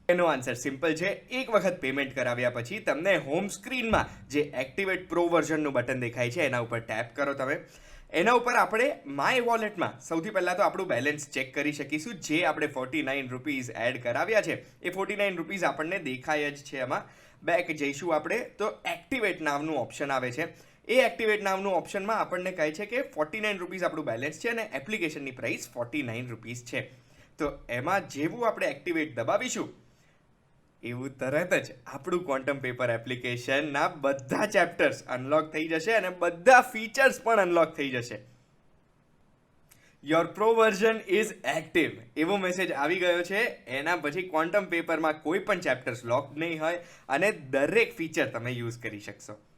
એનો answer simple છે. એક વખત પેમેન્ટ કરાવ્યા પછી તમને હોમ સ્ક્રીનમાં જે એક્ટિવેટ પ્રો વર્ઝનનું બટન દેખાય છે એના ઉપર ટેપ કરો તમે. એના ઉપર આપણે માય વોલેટમાં સૌથી પહેલાં તો આપણું બેલેન્સ ચેક કરી શકીશું. જે આપણે ₹49 એડ કરાવ્યા છે એ ₹49 આપણને દેખાય જ છે. એમાં બેક જઈશું આપણે તો એક્ટિવેટ નામનું ઓપ્શન આવે છે. એ એક્ટિવેટ નામનું ઓપ્શનમાં આપણને કહે છે કે ₹49 આપણું બેલેન્સ છે અને એપ્લિકેશનની પ્રાઇસ ₹49 છે. તો એમાં જેવું આપણે એક્ટિવેટ દબાવીશું એવું તરત જ આપણું ક્વોન્ટમ પેપર એપ્લિકેશનના બધા ચેપ્ટર્સ અનલોક થઈ જશે અને બધા ફીચર્સ પણ અનલોક થઈ જશે. Your pro version is active એવો મેસેજ આવી ગયો છે. એના પછી ક્વોન્ટમ પેપરમાં કોઈ પણ ચેપ્ટર્સ લોક નહીં હોય અને દરેક ફીચર તમે યુઝ કરી શકશો.